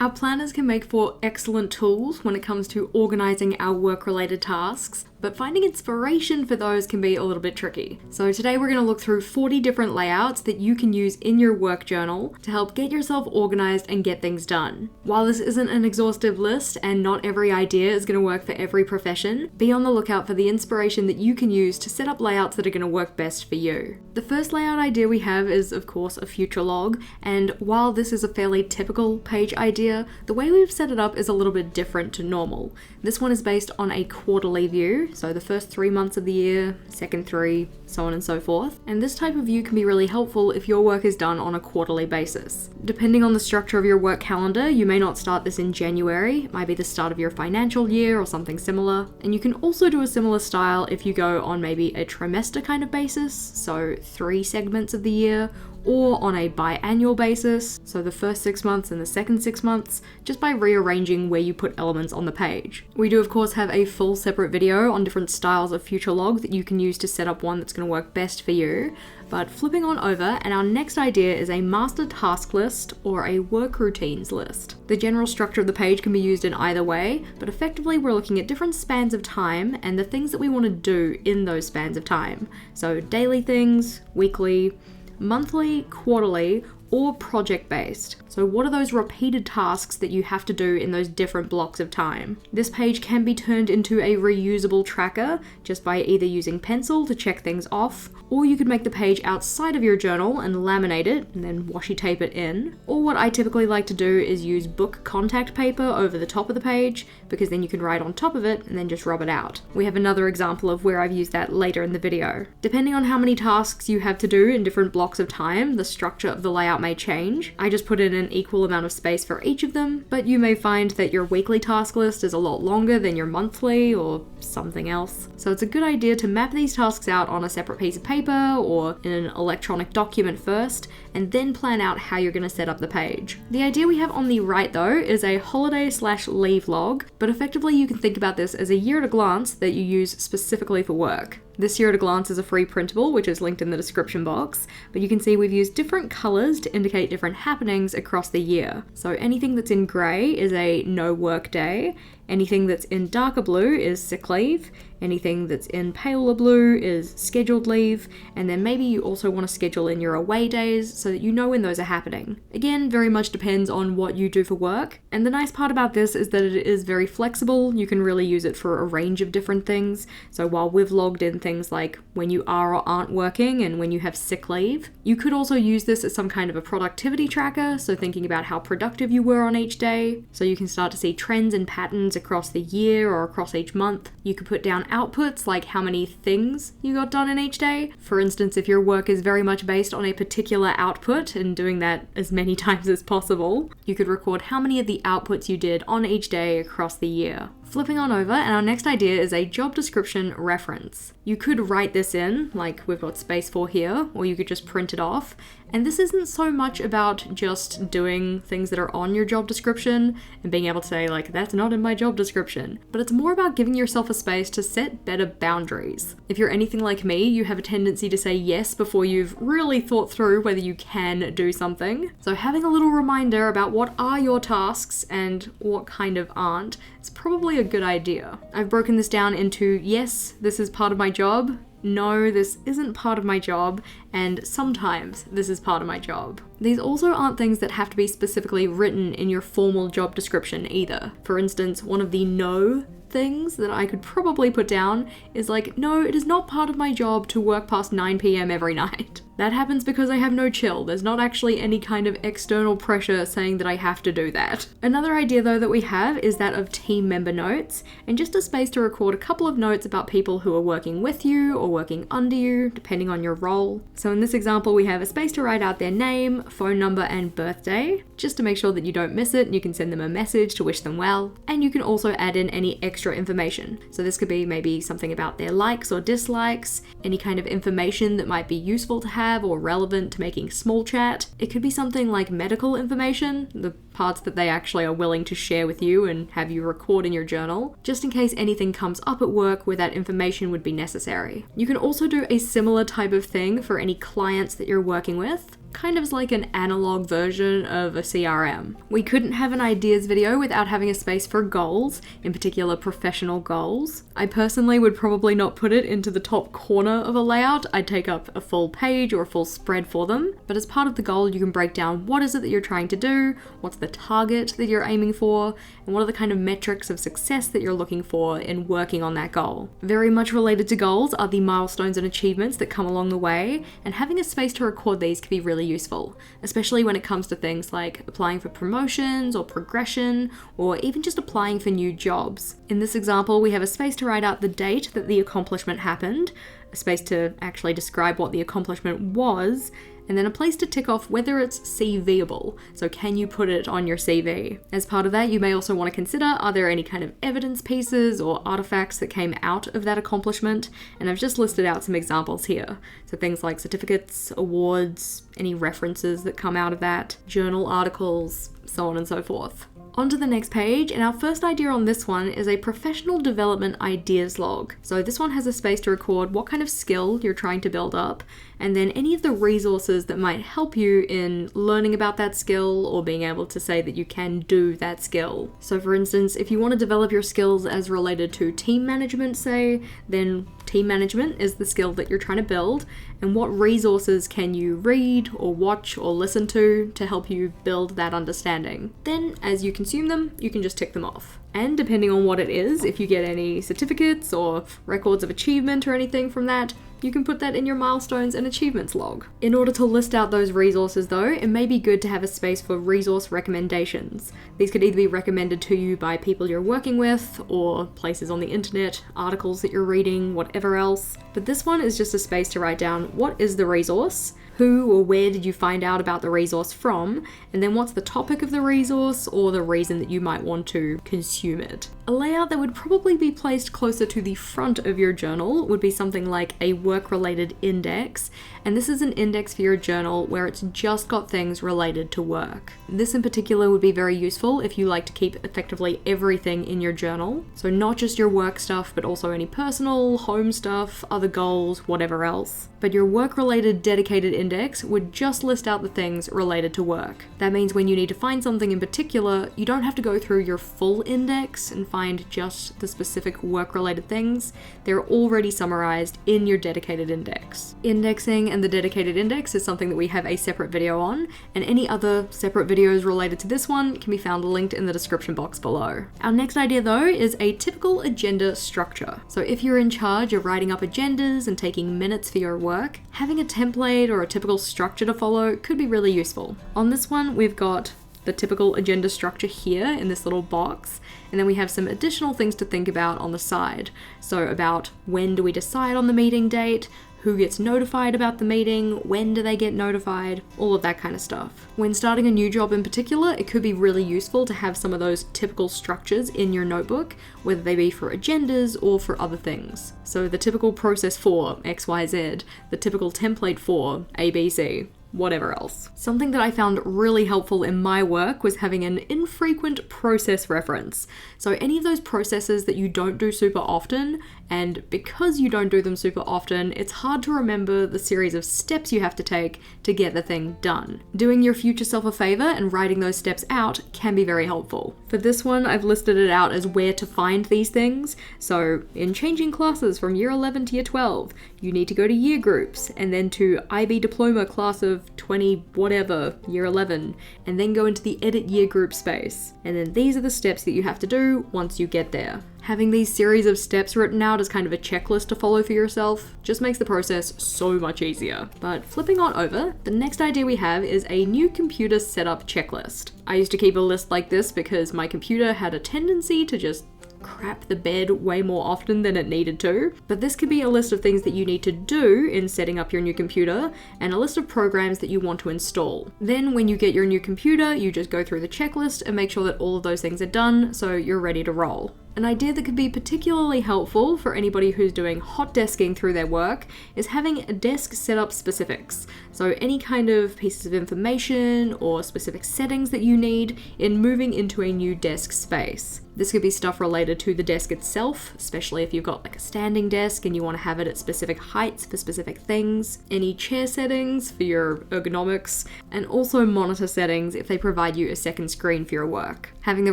Our planners can make for excellent tools when it comes to organizing our work-related tasks, but finding inspiration for those can be a little bit tricky. So today we're going to look through 40 different layouts that you can use in your work journal to help get yourself organized and get things done. While this isn't an exhaustive list and not every idea is going to work for every profession, be on the lookout for the inspiration that you can use to set up layouts that are going to work best for you. The first layout idea we have is, of course, a future log, and while this is a fairly typical page idea, the way we've set it up is a little bit different to normal. This one is based on a quarterly view, so the first 3 months of the year, second 3, so on and so forth. And this type of view can be really helpful if your work is done on a quarterly basis. Depending on the structure of your work calendar, you may not start this in January, it might be the start of your financial year or something similar. And you can also do a similar style if you go on maybe a trimester kind of basis, so 3 segments of the year, or on a biannual basis, so the first 6 months and the second 6 months, just by rearranging where you put elements on the page. We do of course have a full separate video on different styles of future log that you can use to set up one that's going to work best for you. But flipping on over, and our next idea is a master task list or a work routines list. The general structure of the page can be used in either way, but effectively we're looking at different spans of time and the things that we want to do in those spans of time. So daily things, weekly, monthly, quarterly, or project-based. So what are those repeated tasks that you have to do in those different blocks of time? This page can be turned into a reusable tracker just by either using pencil to check things off, or you could make the page outside of your journal and laminate it and then washi tape it in. Or what I typically like to do is use book contact paper over the top of the page, because then you can write on top of it and then just rub it out. We have another example of where I've used that later in the video. Depending on how many tasks you have to do in different blocks of time, the structure of the layout may change. I just put in an equal amount of space for each of them, but you may find that your weekly task list is a lot longer than your monthly or something else. So it's a good idea to map these tasks out on a separate piece of paper or in an electronic document first, and then plan out how you're going to set up the page. The idea we have on the right though is a holiday/leave log, but effectively you can think about this as a year at a glance that you use specifically for work. This year at a glance is a free printable, which is linked in the description box, but you can see we've used different colors to indicate different happenings across the year. So anything that's in gray is a no work day, anything that's in darker blue is sick leave, anything that's in paler blue is scheduled leave, and then maybe you also want to schedule in your away days so that you know when those are happening. Again, very much depends on what you do for work, and the nice part about this is that it is very flexible. You can really use it for a range of different things. So while we've logged in things like when you are or aren't working and when you have sick leave, you could also use this as some kind of a productivity tracker, so thinking about how productive you were on each day, so you can start to see trends and patterns across the year or across each month. You could put down outputs like how many things you got done in each day. For instance, if your work is very much based on a particular output and doing that as many times as possible, you could record how many of the outputs you did on each day across the year. Flipping on over, and our next idea is a job description reference. You could write this in, like we've got space for here, or you could just print it off. And this isn't so much about just doing things that are on your job description and being able to say like, that's not in my job description, but it's more about giving yourself a space to set better boundaries. If you're anything like me, you have a tendency to say yes before you've really thought through whether you can do something. So having a little reminder about what are your tasks and what kind of aren't is probably a good idea. I've broken this down into yes, this is part of my job, no, this isn't part of my job, and sometimes this is part of my job. These also aren't things that have to be specifically written in your formal job description either. For instance, one of the no things that I could probably put down is like, no, it is not part of my job to work past 9 p.m. every night. That happens because I have no chill. There's not actually any kind of external pressure saying that I have to do that. Another idea though that we have is that of team member notes, and just a space to record a couple of notes about people who are working with you or working under you, depending on your role. So in this example, we have a space to write out their name, phone number, and birthday, just to make sure that you don't miss it. You can send them a message to wish them well, and you can also add in any extra information. So this could be maybe something about their likes or dislikes, any kind of information that might be useful to have or relevant to making small chat. It could be something like medical information, the parts that they actually are willing to share with you and have you record in your journal, just in case anything comes up at work where that information would be necessary. You can also do a similar type of thing for any clients that you're working with. kind of like an analog version of a CRM. We couldn't have an ideas video without having a space for goals, in particular professional goals. I personally would probably not put it into the top corner of a layout. I'd take up a full page or a full spread for them. But as part of the goal, you can break down what is it that you're trying to do, what's the target that you're aiming for, and what are the kind of metrics of success that you're looking for in working on that goal. Very much related to goals are the milestones and achievements that come along the way, and having a space to record these can be really useful, especially when it comes to things like applying for promotions or progression, or even just applying for new jobs. In this example, we have a space to write out the date that the accomplishment happened, a space to actually describe what the accomplishment was, and then a place to tick off whether it's CVable, so can you put it on your CV? As part of that, you may also want to consider, are there any kind of evidence pieces or artifacts that came out of that accomplishment? And I've just listed out some examples here. So things like certificates, awards, any references that come out of that, journal articles, so on and so forth. On to the next page, and our first idea on this one is a professional development ideas log. So this one has a space to record what kind of skill you're trying to build up, and then any of the resources that might help you in learning about that skill or being able to say that you can do that skill. So for instance, if you want to develop your skills as related to team management, say, then team management is the skill that you're trying to build, and what resources can you read or watch or listen to help you build that understanding. Then as you consume them, you can just tick them off. And depending on what it is, if you get any certificates or records of achievement or anything from that, you can put that in your milestones and achievements log. In order to list out those resources though, it may be good to have a space for resource recommendations. These could either be recommended to you by people you're working with, or places on the internet, articles that you're reading, whatever else. But this one is just a space to write down what is the resource, who or where did you find out about the resource from, and then what's the topic of the resource or the reason that you might want to consume it. A layout that would probably be placed closer to the front of your journal would be something like a work-related index, and this is an index for your journal where it's just got things related to work. This in particular would be very useful if you like to keep effectively everything in your journal, so not just your work stuff, but also any personal, home stuff, other goals, whatever else. But your work-related dedicated index would just list out the things related to work. That means when you need to find something in particular, you don't have to go through your full index and find just the specific work-related things. They're already summarized in your dedicated index. Indexing and the dedicated index is something that we have a separate video on, and any other separate videos related to this one can be found linked in the description box below. Our next idea though is a typical agenda structure. So if you're in charge of writing up agendas and taking minutes for your work, having a template or a typical structure to follow could be really useful. On this one, we've got the typical agenda structure here in this little box, and then we have some additional things to think about on the side. So about when do we decide on the meeting date, who gets notified about the meeting, when do they get notified, all of that kind of stuff. When starting a new job in particular, it could be really useful to have some of those typical structures in your notebook, whether they be for agendas or for other things. So the typical process for XYZ, the typical template for ABC, whatever else. Something that I found really helpful in my work was having an infrequent process reference. So any of those processes that you don't do super often, and because you don't do them super often, it's hard to remember the series of steps you have to take to get the thing done. Doing your future self a favor and writing those steps out can be very helpful. For this one, I've listed it out as where to find these things. So in changing classes from year 11 to year 12, you need to go to year groups, and then to IB diploma class of 20 whatever, year 11, and then go into the edit year group space. And then these are the steps that you have to do once you get there. Having these series of steps written out as kind of a checklist to follow for yourself just makes the process so much easier. But flipping on over, the next idea we have is a new computer setup checklist. I used to keep a list like this because my computer had a tendency to just crap the bed way more often than it needed to, but this could be a list of things that you need to do in setting up your new computer, and a list of programs that you want to install. Then when you get your new computer, you just go through the checklist and make sure that all of those things are done so you're ready to roll. An idea that could be particularly helpful for anybody who's doing hot desking through their work is having a desk setup specifics. So any kind of pieces of information or specific settings that you need in moving into a new desk space. This could be stuff related to the desk itself, especially if you've got like a standing desk and you want to have it at specific heights for specific things, any chair settings for your ergonomics, and also monitor settings if they provide you a second screen for your work. Having the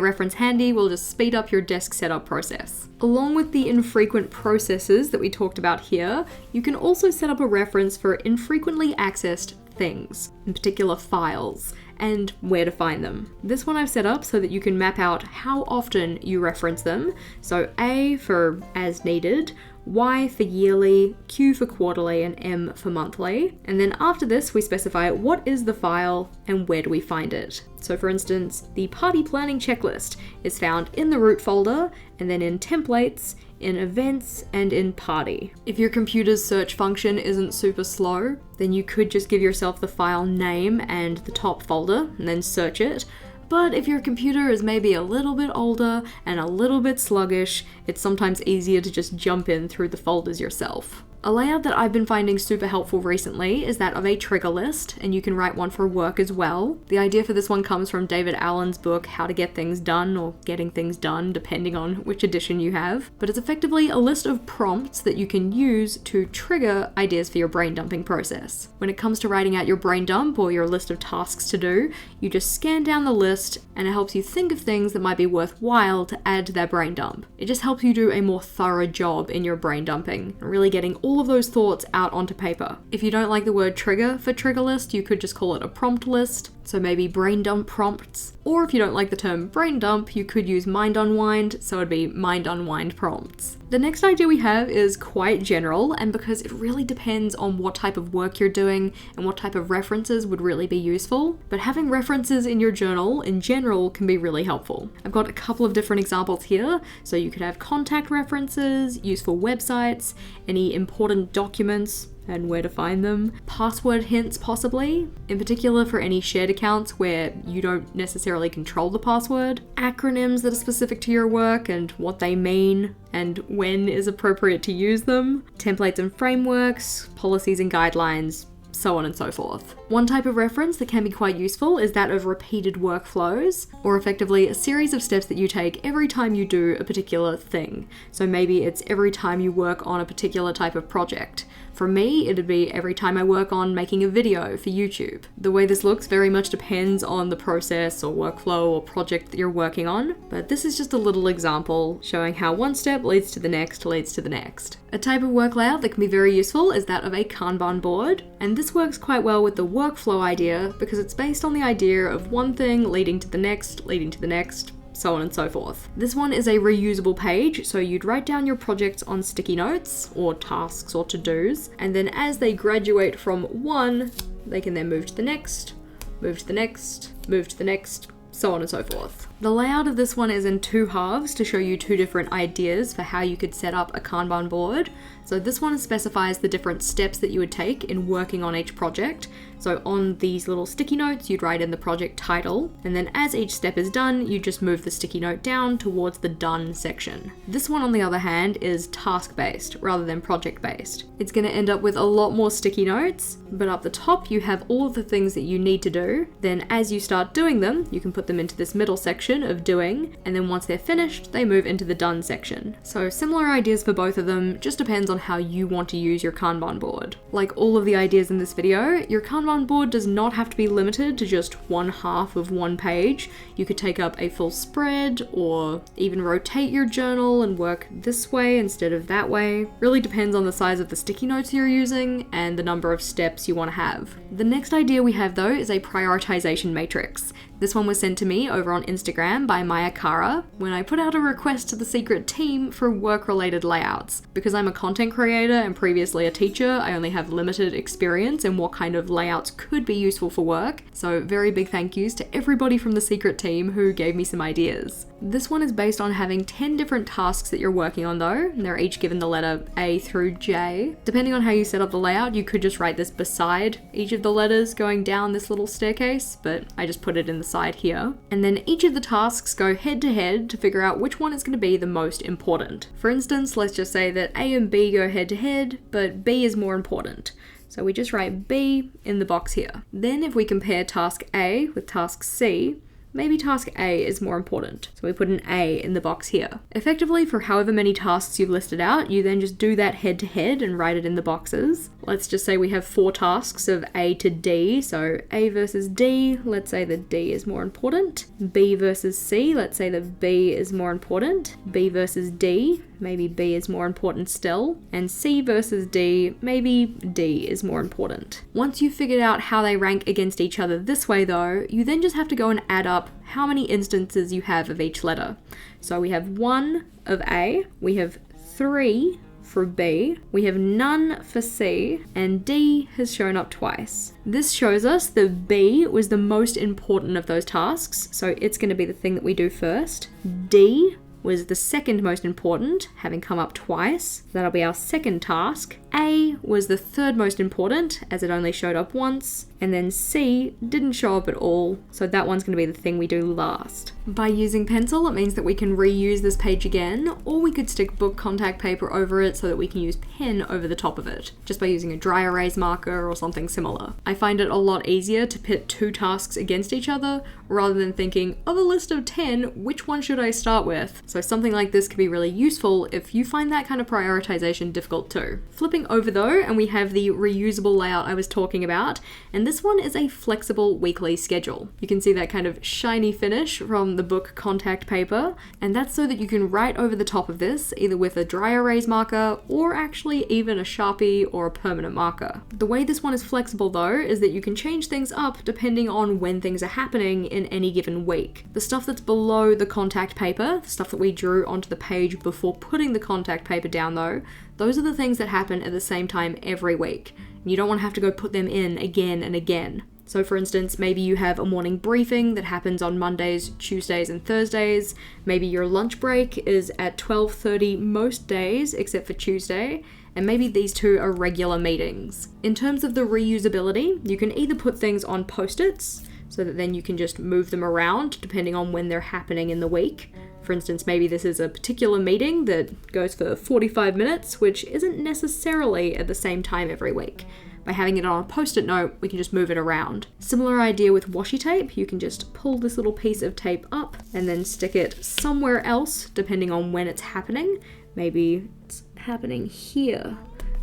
reference handy will just speed up your desk setup process. Along with the infrequent processes that we talked about here, you can also set up a reference for infrequently accessed things, in particular files, and where to find them. This one I've set up so that you can map out how often you reference them. So A for as needed, Y for yearly, Q for quarterly, and M for monthly. And then after this, we specify what is the file and where do we find it. So for instance, the party planning checklist is found in the root folder, and then in templates, in events, and in party. If your computer's search function isn't super slow, then you could just give yourself the file name and the top folder and then search it. But if your computer is maybe a little bit older and a little bit sluggish, it's sometimes easier to just jump in through the folders yourself. A layout that I've been finding super helpful recently is that of a trigger list, and you can write one for work as well. The idea for this one comes from David Allen's book, How to Get Things Done, or Getting Things Done, depending on which edition you have. But it's effectively a list of prompts that you can use to trigger ideas for your brain dumping process. When it comes to writing out your brain dump or your list of tasks to do, you just scan down the list and it helps you think of things that might be worthwhile to add to that brain dump. It just helps you do a more thorough job in your brain dumping, really getting all of those thoughts out onto paper. If you don't like the word trigger for trigger list, you could just call it a prompt list. So maybe brain dump prompts. Or if you don't like the term brain dump, you could use mind unwind, so it'd be mind unwind prompts. The next idea we have is quite general, and because it really depends on what type of work you're doing and what type of references would really be useful, but having references in your journal in general can be really helpful. I've got a couple of different examples here, so you could have contact references, useful websites, any important documents, and where to find them, password hints possibly, in particular for any shared accounts where you don't necessarily control the password, acronyms that are specific to your work and what they mean, and when is appropriate to use them, templates and frameworks, policies and guidelines, so on and so forth. One type of reference that can be quite useful is that of repeated workflows, or effectively a series of steps that you take every time you do a particular thing. So maybe it's every time you work on a particular type of project. For me, it'd be every time I work on making a video for YouTube. The way this looks very much depends on the process or workflow or project that you're working on, but this is just a little example showing how one step leads to the next, leads to the next. A type of work layout that can be very useful is that of a Kanban board, and this works quite well with the workflow idea because it's based on the idea of one thing leading to the next, so on and so forth. This one is a reusable page, so you'd write down your projects on sticky notes, or tasks or to-dos, and then as they graduate from one, they can then move to the next, move to the next, move to the next, so on and so forth. The layout of this one is in two halves to show you two different ideas for how you could set up a Kanban board. So this one specifies the different steps that you would take in working on each project. So on these little sticky notes, you'd write in the project title, and then as each step is done, you just move the sticky note down towards the done section. This one, on the other hand, is task-based rather than project-based. It's going to end up with a lot more sticky notes, but up the top you have all of the things that you need to do. Then as you start doing them, you can put them into this middle section of doing, and then once they're finished, they move into the done section. So similar ideas for both of them, just depends on how you want to use your Kanban board. Like all of the ideas in this video, your Kanban board does not have to be limited to just one half of one page. You could take up a full spread, or even rotate your journal and work this way instead of that way. Really depends on the size of the sticky notes you're using and the number of steps you want to have. The next idea we have though is a prioritization matrix. This one was sent to me over on Instagram by Maya Kara when I put out a request to the secret team for work-related layouts. Because I'm a content creator and previously a teacher, I only have limited experience in what kind of layouts could be useful for work, so very big thank yous to everybody from the secret team who gave me some ideas. This one is based on having 10 different tasks that you're working on though, and they're each given the letter A through J. Depending on how you set up the layout, you could just write this beside each of the letters going down this little staircase, but I just put it in the side here. And then each of the tasks go head to head to figure out which one is going to be the most important. For instance, let's just say that A and B go head to head, but B is more important. So we just write B in the box here. Then if we compare task A with task C, maybe task A is more important. So we put an A in the box here. Effectively, for however many tasks you've listed out, you then just do that head to head and write it in the boxes. Let's just say we have 4 tasks of A to D. So A versus D, let's say that D is more important. B versus C, let's say that B is more important. B versus D, maybe B is more important still. And C versus D, maybe D is more important. Once you've figured out how they rank against each other this way though, you then just have to go and add up how many instances you have of each letter. So we have 1 of A, we have 3 for B, we have none for C, and D has shown up twice. This shows us that B was the most important of those tasks, so it's going to be the thing that we do first. D was the second most important, having come up twice. That'll be our second task. A was the third most important, as it only showed up once. And then C didn't show up at all, so that one's going to be the thing we do last. By using pencil, it means that we can reuse this page again, or we could stick book contact paper over it so that we can use pen over the top of it, just by using a dry erase marker or something similar. I find it a lot easier to pit 2 tasks against each other, rather than thinking, of a list of 10, which one should I start with? So something like this can be really useful if you find that kind of prioritization difficult too. Flipping over though, and we have the reusable layout I was talking about, and this one is a flexible weekly schedule. You can see that kind of shiny finish from the book contact paper, and that's so that you can write over the top of this, either with a dry erase marker, or actually even a Sharpie or a permanent marker. The way this one is flexible though, is that you can change things up depending on when things are happening in any given week. The stuff that's below the contact paper, the stuff that we drew onto the page before putting the contact paper down though, those are the things that happen at the same time every week. You don't want to have to go put them in again and again. So for instance, maybe you have a morning briefing that happens on Mondays, Tuesdays, and Thursdays. Maybe your lunch break is at 12:30 most days except for Tuesday. And maybe these 2 are regular meetings. In terms of the reusability, you can either put things on post-its, so that then you can just move them around depending on when they're happening in the week. For instance, maybe this is a particular meeting that goes for 45 minutes, which isn't necessarily at the same time every week. By having it on a post-it note, we can just move it around. Similar idea with washi tape. You can just pull this little piece of tape up and then stick it somewhere else, depending on when it's happening. Maybe it's happening here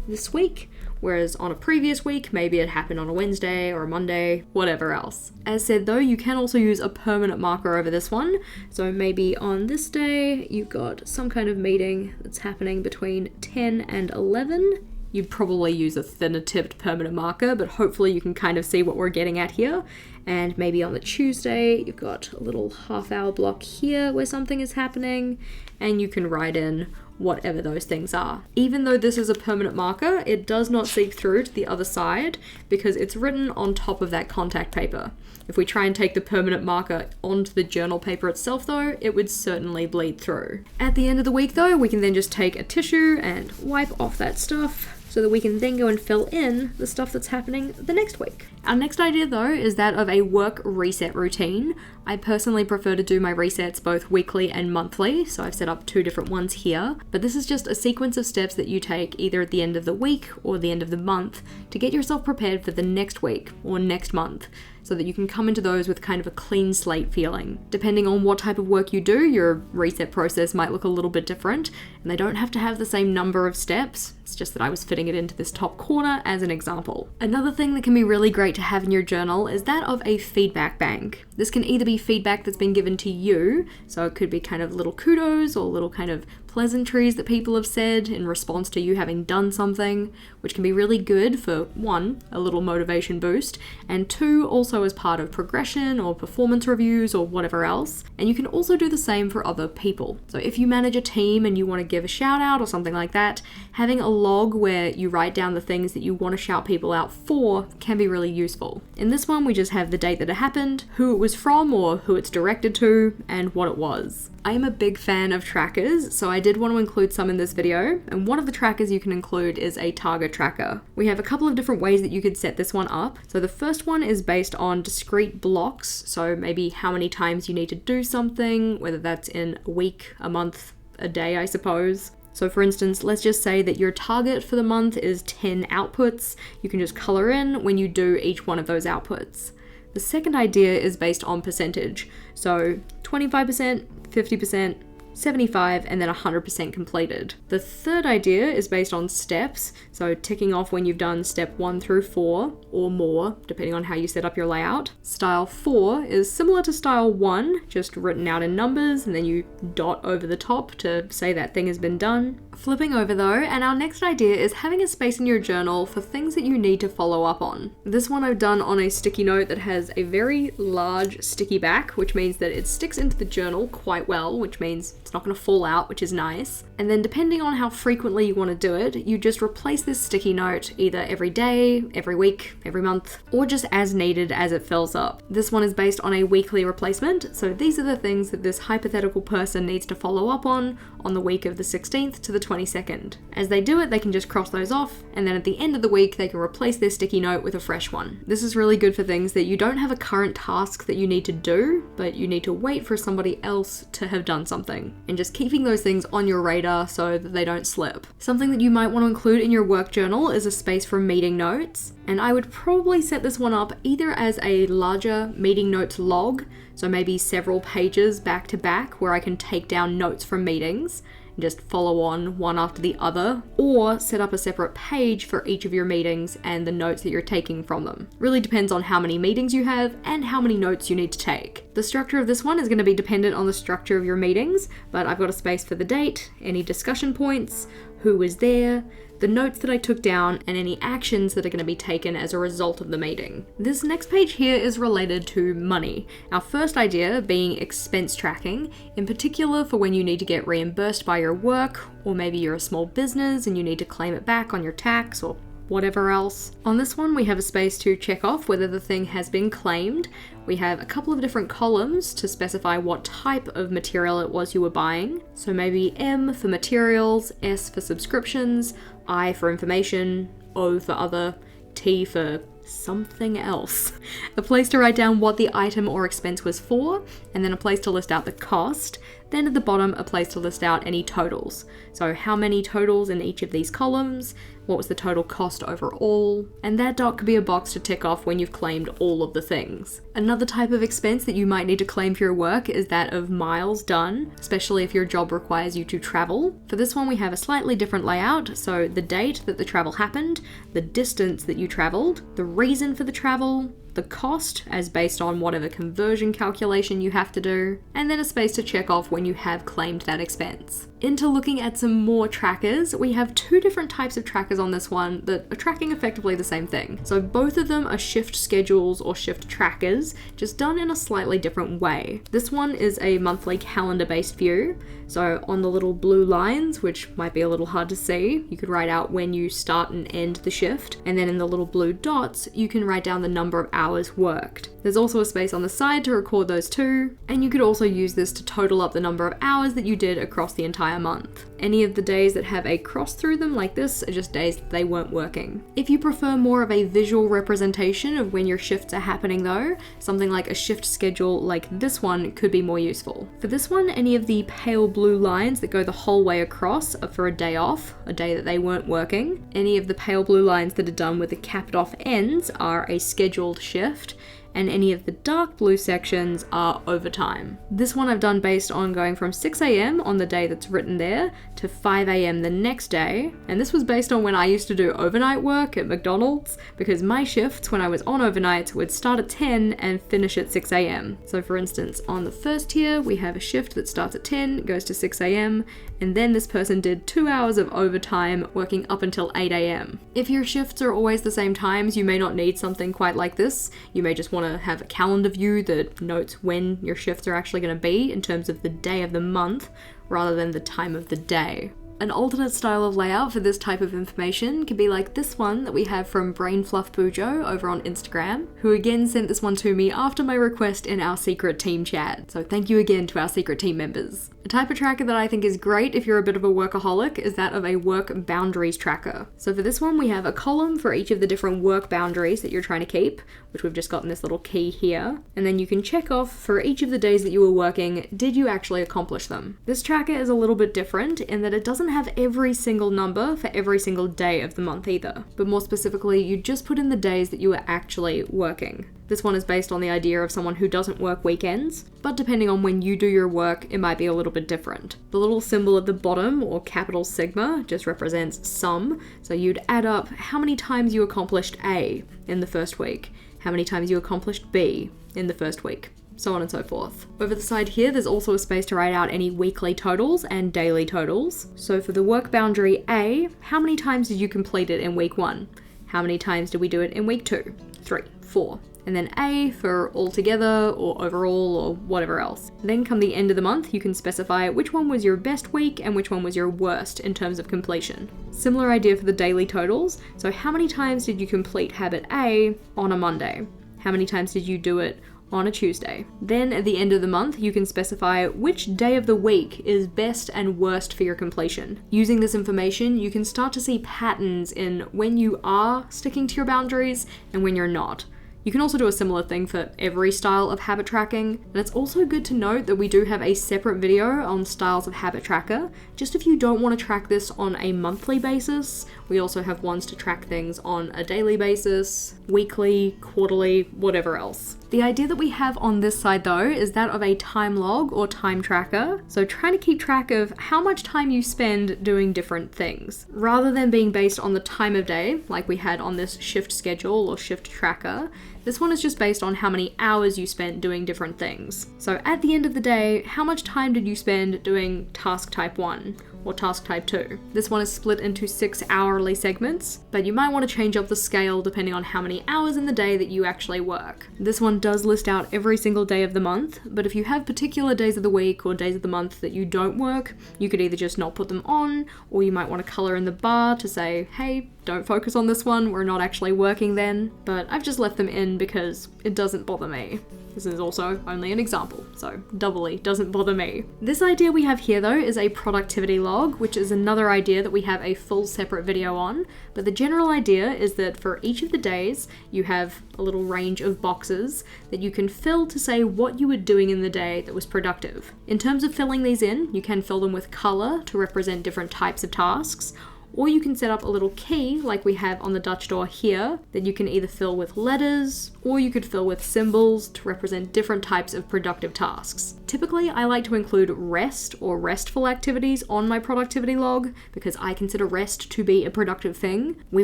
this week, whereas on a previous week, maybe it happened on a Wednesday or a Monday, whatever else. As said though, you can also use a permanent marker over this one. So maybe on this day, you've got some kind of meeting that's happening between 10 and 11. You'd probably use a thinner tipped permanent marker, but hopefully you can kind of see what we're getting at here. And maybe on the Tuesday, you've got a little half-hour block here where something is happening, and you can write in whatever those things are. Even though this is a permanent marker, it does not seep through to the other side because it's written on top of that contact paper. If we try and take the permanent marker onto the journal paper itself though, it would certainly bleed through. At the end of the week though, we can then just take a tissue and wipe off that stuff, so that we can then go and fill in the stuff that's happening the next week. Our next idea though is that of a work reset routine. I personally prefer to do my resets both weekly and monthly, so I've set up 2 different ones here, but this is just a sequence of steps that you take either at the end of the week or the end of the month to get yourself prepared for the next week or next month, so that you can come into those with kind of a clean slate feeling. Depending on what type of work you do, your reset process might look a little bit different, and they don't have to have the same number of steps. It's just that I was fitting it into this top corner as an example. Another thing that can be really great to have in your journal is that of a feedback bank. This can either be feedback that's been given to you, so it could be kind of little kudos or little kind of pleasantries that people have said in response to you having done something, which can be really good for 1, a little motivation boost, and 2, also as part of progression or performance reviews or whatever else. And you can also do the same for other people. So if you manage a team and you want to give a shout out or something like that, having a log where you write down the things that you want to shout people out for can be really useful. In this one, we just have the date that it happened, who it was from or who it's directed to, and what it was. I am a big fan of trackers, so I did want to include some in this video, and one of the trackers you can include is a target tracker. We have a couple of different ways that you could set this one up. So the first one is based on discrete blocks, so maybe how many times you need to do something, whether that's in a week, a month, a day, I suppose. So for instance, let's just say that your target for the month is 10 outputs. You can just color in when you do each one of those outputs. The second idea is based on percentage. So 25%, 50%, 75, and then 100% completed. The third idea is based on steps, so ticking off when you've done step 1 through 4 or more, depending on how you set up your layout. Style 4 is similar to style 1, just written out in numbers, and then you dot over the top to say that thing has been done. Flipping over though, and our next idea is having a space in your journal for things that you need to follow up on. This one I've done on a sticky note that has a very large sticky back, which means that it sticks into the journal quite well, which means it's not going to fall out, which is nice. And then depending on how frequently you want to do it, you just replace this sticky note either every day, every week, every month, or just as needed as it fills up. This one is based on a weekly replacement, so these are the things that this hypothetical person needs to follow up on the week of the 16th to the 22nd. As they do it, they can just cross those off, and then at the end of the week, they can replace their sticky note with a fresh one. This is really good for things that you don't have a current task that you need to do, but you need to wait for somebody else to have done something, and just keeping those things on your radar so that they don't slip. Something that you might want to include in your work journal is a space for meeting notes, and I would probably set this one up either as a larger meeting notes log, so maybe several pages back to back where I can take down notes from meetings and just follow on one after the other, or set up a separate page for each of your meetings and the notes that you're taking from them. Really depends on how many meetings you have and how many notes you need to take. The structure of this one is going to be dependent on the structure of your meetings, but I've got a space for the date, any discussion points, who was there, the notes that I took down, and any actions that are going to be taken as a result of the meeting. This next page here is related to money. Our first idea being expense tracking, in particular for when you need to get reimbursed by your work, or maybe you're a small business and you need to claim it back on your tax or whatever else. On this one, we have a space to check off whether the thing has been claimed. We have a couple of different columns to specify what type of material it was you were buying. So maybe M for materials, S for subscriptions, I for information, O for other, T for something else. A place to write down what the item or expense was for, and then a place to list out the cost. Then at the bottom, a place to list out any totals. So how many totals in each of these columns, what was the total cost overall, and that dot could be a box to tick off when you've claimed all of the things. Another type of expense that you might need to claim for your work is that of miles done, especially if your job requires you to travel. For this one, we have a slightly different layout, so the date that the travel happened, the distance that you traveled, the reason for the travel, the cost as based on whatever conversion calculation you have to do, and then a space to check off when you have claimed that expense. Into looking at some more trackers, we have two different types of trackers on this one that are tracking effectively the same thing. So both of them are shift schedules or shift trackers, just done in a slightly different way. This one is a monthly calendar-based view. So on the little blue lines, which might be a little hard to see, you could write out when you start and end the shift. And then in the little blue dots, you can write down the number of hours worked. There's also a space on the side to record those too, and you could also use this to total up the number of hours that you did across the entire month. Any of the days that have a cross through them like this are just days that they weren't working. If you prefer more of a visual representation of when your shifts are happening though, something like a shift schedule like this one could be more useful. For this one, any of the pale blue lines that go the whole way across are for a day off, a day that they weren't working. Any of the pale blue lines that are done with the capped off ends are a scheduled shift, and any of the dark blue sections are overtime. This one I've done based on going from 6 a.m. on the day that's written there to 5 a.m. the next day, and this was based on when I used to do overnight work at McDonald's, because my shifts when I was on overnights would start at 10 and finish at 6 a.m. So for instance, on the first here, we have a shift that starts at 10, goes to 6 a.m., and then this person did 2 hours of overtime working up until 8 a.m. If your shifts are always the same times, you may not need something quite like this. You may just want to have a calendar view that notes when your shifts are actually going to be in terms of the day of the month rather than the time of the day. An alternate style of layout for this type of information could be like this one that we have from Brain Fluff Bujo over on Instagram, who again sent this one to me after my request in our secret team chat. So thank you again to our secret team members. A type of tracker that I think is great if you're a bit of a workaholic is that of a work boundaries tracker. So for this one, we have a column for each of the different work boundaries that you're trying to keep, which we've just got in this little key here. And then you can check off for each of the days that you were working, did you actually accomplish them? This tracker is a little bit different in that it doesn't have every single number for every single day of the month either. But more specifically, you just put in the days that you were actually working. This one is based on the idea of someone who doesn't work weekends, but depending on when you do your work, it might be a little bit different. The little symbol at the bottom, or capital sigma, just represents sum. So you'd add up how many times you accomplished A in the first week, how many times you accomplished B in the first week, so on and so forth. Over the side here, there's also a space to write out any weekly totals and daily totals. So for the work boundary A, how many times did you complete it in week 1? How many times did we do it in week 2, 3, 4? And then A for all together or overall or whatever else. Then come the end of the month, you can specify which one was your best week and which one was your worst in terms of completion. Similar idea for the daily totals. So how many times did you complete habit A on a Monday? How many times did you do it on a Tuesday? Then at the end of the month, you can specify which day of the week is best and worst for your completion. Using this information, you can start to see patterns in when you are sticking to your boundaries and when you're not. You can also do a similar thing for every style of habit tracking, and it's also good to note that we do have a separate video on styles of habit tracker, just if you don't want to track this on a monthly basis. We also have ones to track things on a daily basis, weekly, quarterly, whatever else. The idea that we have on this side though is that of a time log or time tracker, so trying to keep track of how much time you spend doing different things. Rather than being based on the time of day, like we had on this shift schedule or shift tracker, this one is just based on how many hours you spent doing different things. So at the end of the day, how much time did you spend doing task type 1? Or task type 2. This one is split into 6 hourly segments, but you might want to change up the scale depending on how many hours in the day that you actually work. This one does list out every single day of the month, but if you have particular days of the week or days of the month that you don't work, you could either just not put them on, or you might want to color in the bar to say, hey, don't focus on this one, we're not actually working then. But I've just left them in because it doesn't bother me. This is also only an example, so doubly doesn't bother me. This idea we have here though is a productivity log, which is another idea that we have a full separate video on, but the general idea is that for each of the days, you have a little range of boxes that you can fill to say what you were doing in the day that was productive. In terms of filling these in, you can fill them with color to represent different types of tasks, or you can set up a little key like we have on the Dutch door here that you can either fill with letters or you could fill with symbols to represent different types of productive tasks. Typically, I like to include rest or restful activities on my productivity log because I consider rest to be a productive thing. We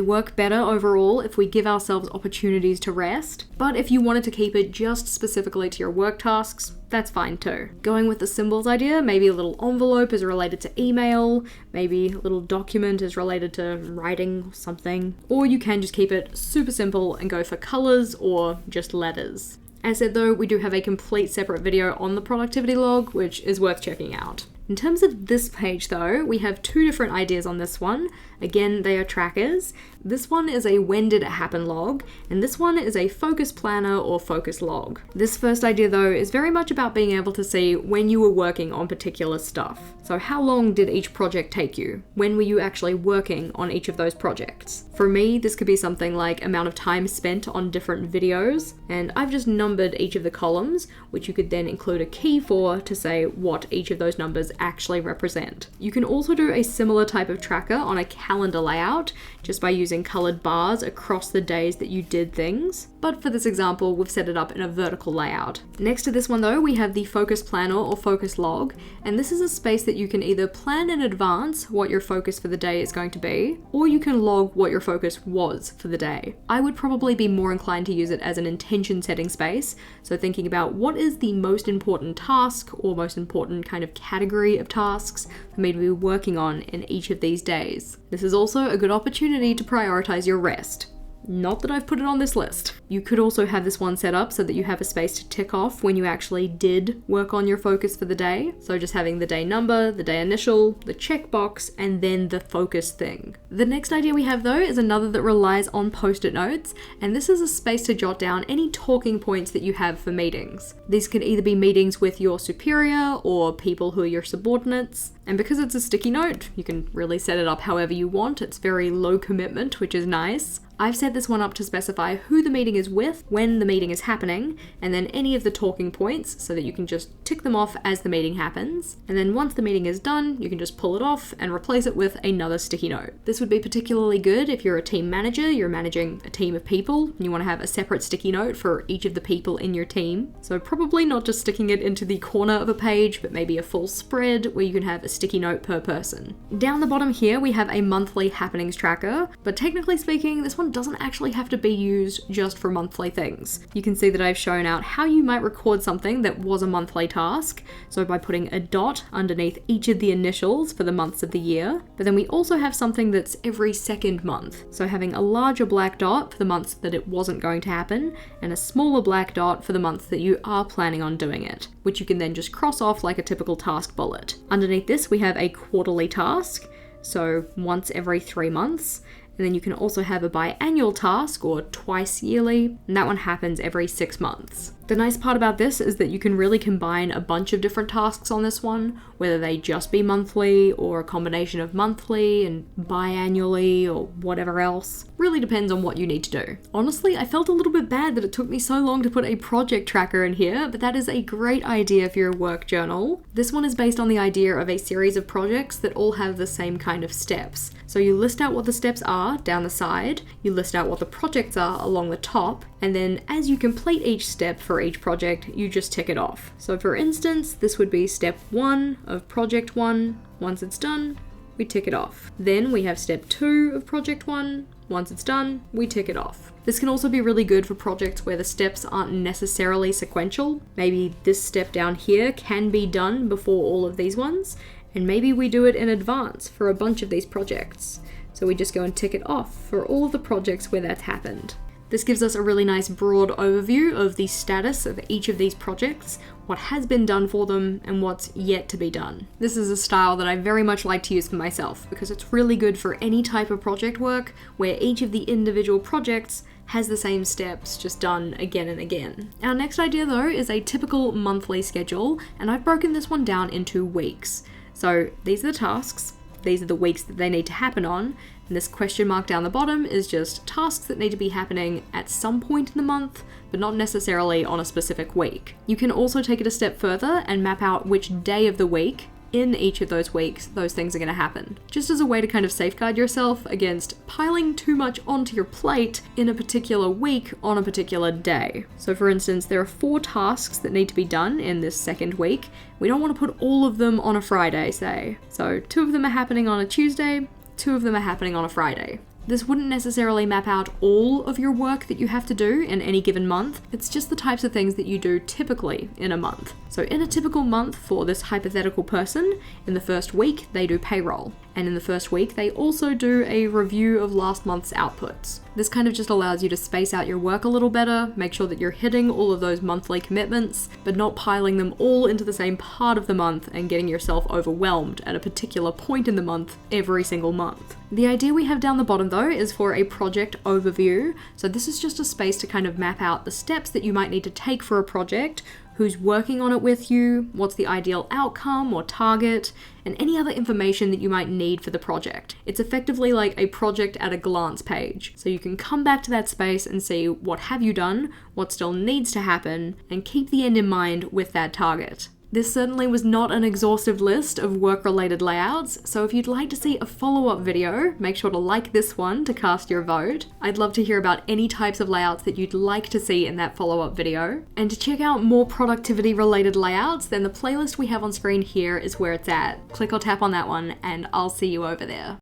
work better overall if we give ourselves opportunities to rest, but if you wanted to keep it just specifically to your work tasks, that's fine too. Going with the symbols idea, maybe a little envelope is related to email, maybe a little document is related to writing something, or you can just keep it super simple and go for colors or just letters. As said though, we do have a complete separate video on the productivity log, which is worth checking out. In terms of this page though, we have two different ideas on this one. Again, they are trackers. This one is a when did it happen log, and this one is a focus planner or focus log. This first idea though is very much about being able to see when you were working on particular stuff. So how long did each project take you? When were you actually working on each of those projects? For me, this could be something like amount of time spent on different videos, and I've just numbered each of the columns, which you could then include a key for to say what each of those numbers actually represent. You can also do a similar type of tracker on a calendar layout, just by using colored bars across the days that you did things. But for this example, we've set it up in a vertical layout. Next to this one though, we have the focus planner or focus log, and this is a space that you can either plan in advance what your focus for the day is going to be, or you can log what your focus was for the day. I would probably be more inclined to use it as an intention setting space, so thinking about what is the most important task or most important kind of category of tasks for me to be working on in each of these days. This is also a good opportunity to prioritize your rest. Not that I've put it on this list. You could also have this one set up so that you have a space to tick off when you actually did work on your focus for the day. So just having the day number, the day initial, the checkbox, and then the focus thing. The next idea we have though is another that relies on post-it notes, and this is a space to jot down any talking points that you have for meetings. These could either be meetings with your superior or people who are your subordinates. And because it's a sticky note, you can really set it up however you want. It's very low commitment, which is nice. I've set this one up to specify who the meeting is with, when the meeting is happening, and then any of the talking points so that you can just tick them off as the meeting happens. And then once the meeting is done, you can just pull it off and replace it with another sticky note. This would be particularly good if you're a team manager, you're managing a team of people, and you want to have a separate sticky note for each of the people in your team. So probably not just sticking it into the corner of a page, but maybe a full spread where you can have a sticky note per person. Down the bottom here, we have a monthly happenings tracker, but technically speaking, this one doesn't actually have to be used just for monthly things. You can see that I've shown out how you might record something that was a monthly task, so by putting a dot underneath each of the initials for the months of the year, but then we also have something that's every second month, so having a larger black dot for the months that it wasn't going to happen, and a smaller black dot for the months that you are planning on doing it, which you can then just cross off like a typical task bullet. Underneath this we have a quarterly task, so once every 3 months. And then you can also have a biannual task or twice yearly, and that one happens every 6 months. The nice part about this is that you can really combine a bunch of different tasks on this one, whether they just be monthly or a combination of monthly and biannually or whatever else. Really depends on what you need to do. Honestly, I felt a little bit bad that it took me so long to put a project tracker in here, but that is a great idea for your work journal. This one is based on the idea of a series of projects that all have the same kind of steps. So you list out what the steps are down the side, you list out what the projects are along the top, and then as you complete each step for each project, you just tick it off. So for instance, this would be step 1 of project 1. Once it's done, we tick it off. Then we have step 2 of project 1. Once it's done, we tick it off. This can also be really good for projects where the steps aren't necessarily sequential. Maybe this step down here can be done before all of these ones, and maybe we do it in advance for a bunch of these projects. So we just go and tick it off for all of the projects where that's happened. This gives us a really nice broad overview of the status of each of these projects, what has been done for them, and what's yet to be done. This is a style that I very much like to use for myself because it's really good for any type of project work where each of the individual projects has the same steps, just done again and again. Our next idea though is a typical monthly schedule, and I've broken this one down into weeks. So these are the tasks, these are the weeks that they need to happen on, and this question mark down the bottom is just tasks that need to be happening at some point in the month, but not necessarily on a specific week. You can also take it a step further and map out which day of the week in each of those weeks those things are going to happen, just as a way to kind of safeguard yourself against piling too much onto your plate in a particular week on a particular day. So for instance, there are 4 tasks that need to be done in this second week. We don't want to put all of them on a Friday, say. So 2 of them are happening on a Tuesday, 2 of them are happening on a Friday. This wouldn't necessarily map out all of your work that you have to do in any given month. It's just the types of things that you do typically in a month. So in a typical month for this hypothetical person, in the first week they do payroll. And in the first week they also do a review of last month's outputs. This kind of just allows you to space out your work a little better, make sure that you're hitting all of those monthly commitments, but not piling them all into the same part of the month and getting yourself overwhelmed at a particular point in the month every single month. The idea we have down the bottom though is for a project overview. So this is just a space to kind of map out the steps that you might need to take for a project, who's working on it with you, what's the ideal outcome or target, and any other information that you might need for the project. It's effectively like a project at a glance page. So you can come back to that space and see what have you done, what still needs to happen, and keep the end in mind with that target. This certainly was not an exhaustive list of work-related layouts, so if you'd like to see a follow-up video, make sure to like this one to cast your vote. I'd love to hear about any types of layouts that you'd like to see in that follow-up video. And to check out more productivity-related layouts, then the playlist we have on screen here is where it's at. Click or tap on that one, and I'll see you over there.